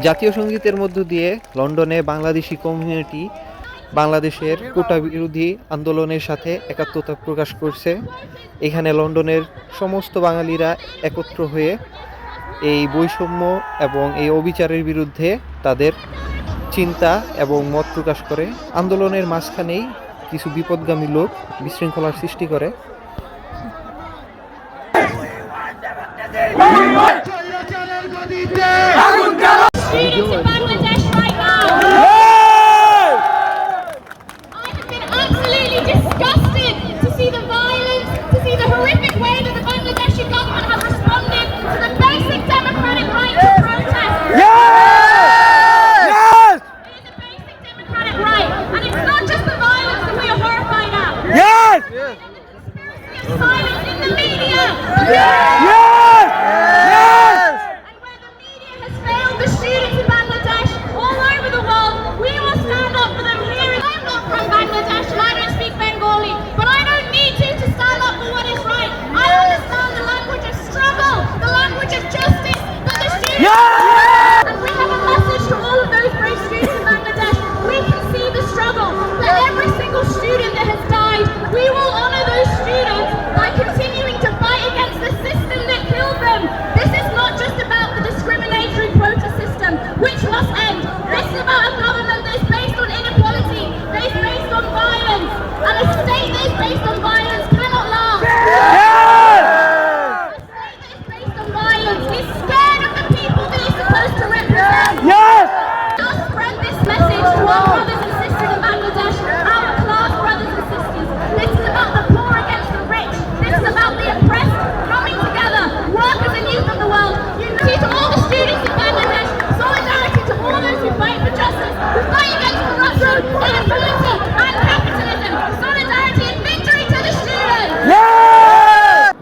জাতীয় সঙ্গীতের মধ্য দিয়ে লন্ডনে বাংলাদেশি কমিউনিটি বাংলাদেশের কোটা বিরোধী আন্দোলনের সাথে একাত্মতা প্রকাশ করছে। এখানে লন্ডনের সমস্ত বাঙালিরা একত্র হয়ে এই বৈষম্য এবং এই অবিচারের বিরুদ্ধে তাদের চিন্তা এবং মত প্রকাশ করে। আন্দোলনের মাঝখানেই কিছু বিপদগামী লোক বিশৃঙ্খলার সৃষ্টি করে।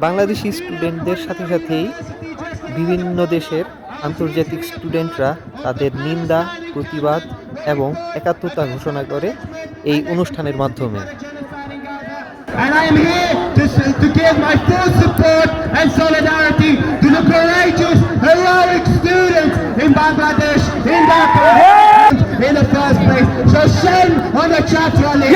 বাংলাদেশি স্টুডেন্টদের সাথে সাথেই বিভিন্ন দেশের আন্তর্জাতিক স্টুডেন্টরা তাদের নিন্দা, প্রতিবাদ এবং একাত্মতা ঘোষণা করে এই অনুষ্ঠানের মাধ্যমে। And I am here to give my full support and solidarity to the courageous, heroic students in Bangladesh, in Dhaka, in the first place. So send on the chat rally.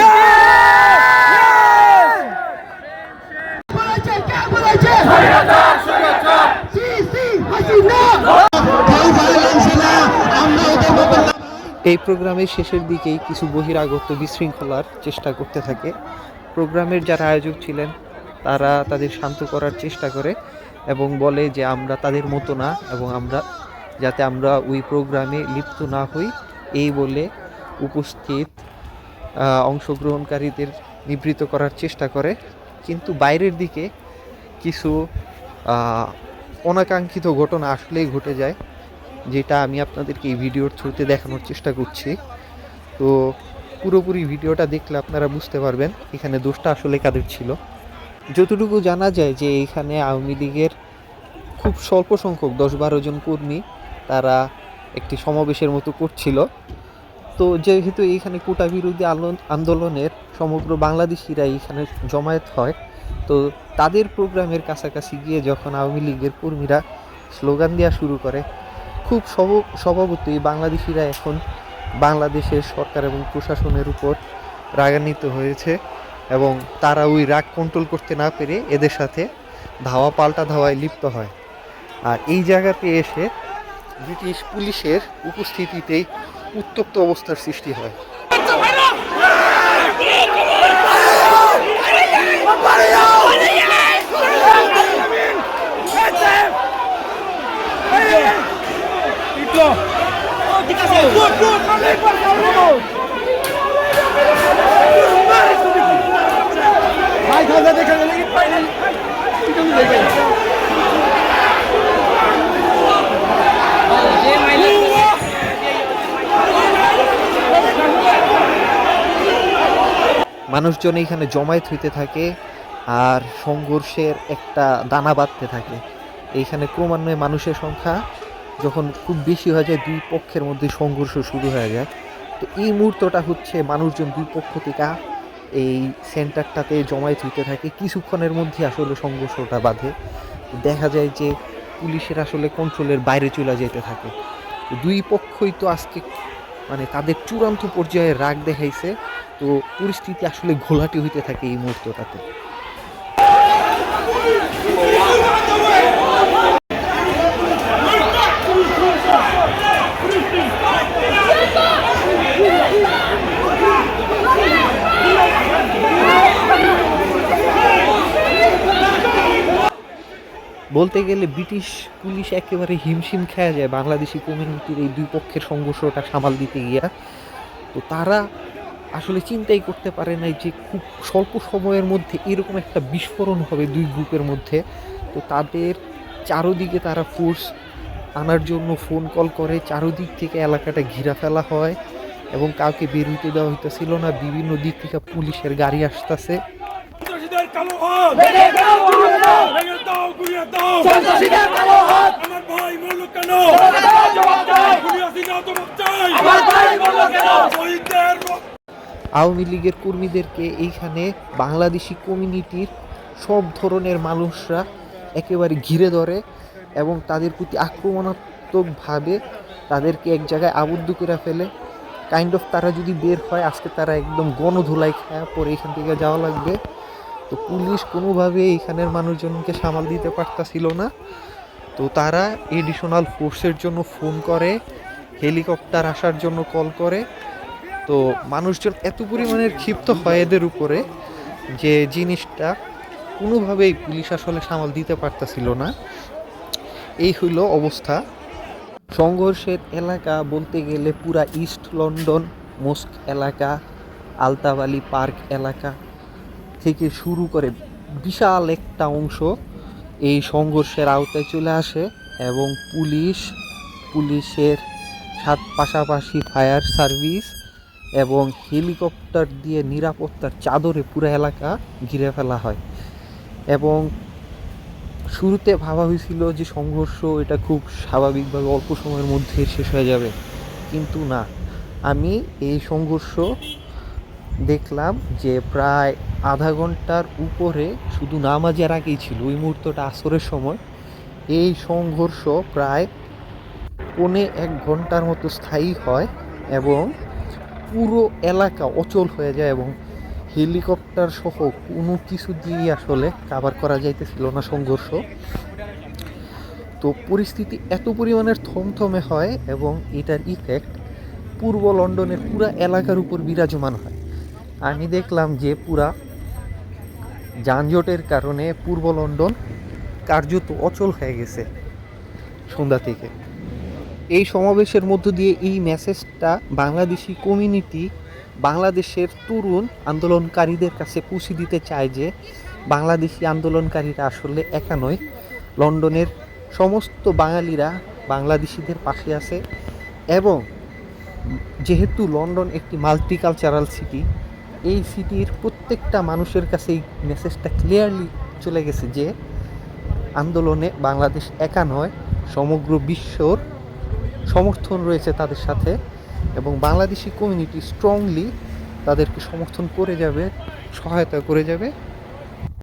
এই প্রোগ্রামের শেষের দিকেই কিছু বহিরাগত বিশৃঙ্খলার চেষ্টা করতে থাকে। প্রোগ্রামের যারা আয়োজক ছিলেন তারা তাদের শান্ত করার চেষ্টা করে এবং বলে যে আমরা তাদের মতো না এবং আমরা ওই প্রোগ্রামে লিপ্ত না হই, এই বলে উপস্থিত অংশগ্রহণকারীদের নিবৃত্ত করার চেষ্টা করে। কিন্তু বাইরের দিকে কিছু অনাকাঙ্ক্ষিত ঘটনা আসলেই ঘটে যায়, যেটা আমি আপনাদেরকে এই ভিডিওর থ্রুতে দেখানোর চেষ্টা করছি। তো পুরোপুরি ভিডিওটা দেখলে আপনারা বুঝতে পারবেন এখানে দোষটা আসলে কাদের ছিল। যতটুকু জানা যায় যে এখানে আওয়ামী লীগের খুব স্বল্প সংখ্যক 10-12 জন কর্মী তারা একটি সমাবেশের মতো করছিল। তো যেহেতু এইখানে কোটা বিরোধী আন্দোলনের সমগ্র বাংলাদেশিরা এইখানে জমায়েত হয়, তো তাদের প্রোগ্রামের কাছাকাছি গিয়ে যখন আওয়ামী লীগের কর্মীরা স্লোগান দেওয়া শুরু করে, খুব স্বভাবতই বাংলাদেশিরা এখন বাংলাদেশের সরকার এবং প্রশাসনের উপর রাগান্বিত হয়েছে এবং তারা ওই রাগ কন্ট্রোল করতে না পেরে এদের সাথে ধাওয়া পাল্টা ধাওয়ায় লিপ্ত হয়। আর এই জায়গাতে এসে ব্রিটিশ পুলিশের উপস্থিতিতেই উত্তপ্ত অবস্থার সৃষ্টি হয়। মানুষজন এখানে জমায়েত হইতে থাকে আর সংঘর্ষের একটা দানা বাঁধতে থাকে। এইখানে ক্রমান্বয়ে মানুষের সংখ্যা যখন খুব বেশি হয়ে যায়, দুই পক্ষের মধ্যে সংঘর্ষ শুরু হয়ে যায়। তো এই মুহূর্তটা হচ্ছে মানুষজন দুই পক্ষ থেকে এই সেন্টারটাতে জমায়েত হইতে থাকে। কিছুক্ষণের মধ্যে আসলে সংঘর্ষটা বাধে। দেখা যায় যে পুলিশের আসলে কন্ট্রোলের বাইরে চলে যেতে থাকে। তো দুই পক্ষই তো আজকে মানে তাদের চূড়ান্ত পর্যায়ে রাগ দেখাইছে। তো পরিস্থিতি আসলে ঘোলাটে হইতে থাকে এই মুহূর্তটাতে। বলতে গেলে ব্রিটিশ পুলিশ একেবারে হিমশিম খেয়ে যায় বাংলাদেশি কমিউনিটির এই দুই পক্ষের সংঘর্ষটা সামাল দিতে গিয়া। তো তারা আসলে চিন্তাই করতে পারে নাই যে খুব স্বল্প সময়ের মধ্যে এরকম একটা বিস্ফোরণ হবে দুই গ্রুপের মধ্যে। তো তাদের চারোদিকে তারা ফোর্স আনার জন্য ফোন কল করে, চারোদিক থেকে এলাকাটা ঘিরা ফেলা হয় এবং কাউকে বের হইতে দেওয়া হইতেছিল না। বিভিন্ন দিক থেকে পুলিশের গাড়ি আসতেছে। আওয়ামী লীগের কর্মীদেরকে এইখানে বাংলাদেশি কমিউনিটির সব ধরনের মানুষরা একেবারে ঘিরে ধরে এবং তাদের প্রতি আক্রমণাত্মকভাবে তাদেরকে এক জায়গায় আবদ্ধ করে ফেলে। কাইন্ড অফ তারা যদি বের হয় আজকে তারা একদম গণধুলাই খায় পরে এখান থেকে যাওয়া লাগবে। তো পুলিশ কোনোভাবে এইখানের মানুষজনকে সামাল দিতে পারতাছিল না। তো তারা এডিশনাল ফোর্সের জন্য ফোন করে, হেলিকপ্টার আসার জন্য কল করে। তো মানুষজন এত পরিমাণের ক্ষিপ্ত হয় এদের উপরে যে জিনিসটা কোনোভাবেই পুলিশ আসলে সামাল দিতে পারতাছিল না। এই হইল অবস্থা। সংঘর্ষের এলাকা বলতে গেলে পুরা ইস্ট লন্ডন মস্ক এলাকা, আলতাবালি পার্ক এলাকা থেকে শুরু করে বিশাল একটা অংশ এই সংঘর্ষের আওতায় চলে আসে এবং পুলিশের পাশাপাশি ফায়ার সার্ভিস এবং হেলিকপ্টার দিয়ে নিরাপত্তার চাদরে পুরো এলাকা ঘিরে ফেলা হয়। এবং শুরুতে ভাবা হয়েছিল যে সংঘর্ষ এটা খুব স্বাভাবিকভাবে অল্প সময়ের মধ্যে শেষ হয়ে যাবে, কিন্তু না। আমি এই সংঘর্ষ দেখলাম যে প্রায় আধা ঘন্টার উপরে শুধু নামাজের আগেই ছিল, ওই মুহূর্তটা আসরের সময়। এই সংঘর্ষ প্রায় 1.25 ঘন্টার মতো স্থায়ী হয় এবং পুরো এলাকা অচল হয়ে যায় এবং হেলিকপ্টার সহ কোনো কিছু দিয়ে আসলে কাভার করা যাইতেছিল না সংঘর্ষ। তো পরিস্থিতি এত পরিমাণের থমথমে হয় এবং এটার ইফেক্ট পূর্ব লন্ডনের পুরা এলাকার উপর বিরাজমান হয়। আমি দেখলাম যে পুরা যানজটের কারণে পূর্ব লন্ডন কার্যত অচল হয়ে গেছে সন্ধ্যা থেকে। এই সমাবেশের মধ্য দিয়ে এই মেসেজটা বাংলাদেশি কমিউনিটি বাংলাদেশের তরুণ আন্দোলনকারীদের কাছে পৌঁছে দিতে চায় যে বাংলাদেশি আন্দোলনকারীরা আসলে একা নয়, লন্ডনের সমস্ত বাঙালিরা বাংলাদেশিদের পাশে আছে। এবং যেহেতু লন্ডন একটি মাল্টিকালচারাল সিটি, এই সিটির প্রত্যেকটা মানুষের কাছে এই মেসেজটা ক্লিয়ারলি চলে গেছে যে আন্দোলনে বাংলাদেশ একা নয়, সমগ্র বিশ্বর সমর্থন রয়েছে তাদের সাথে এবং বাংলাদেশি কমিউনিটি স্ট্রংলি তাদেরকে সমর্থন করে যাবে, সহায়তা করে যাবে।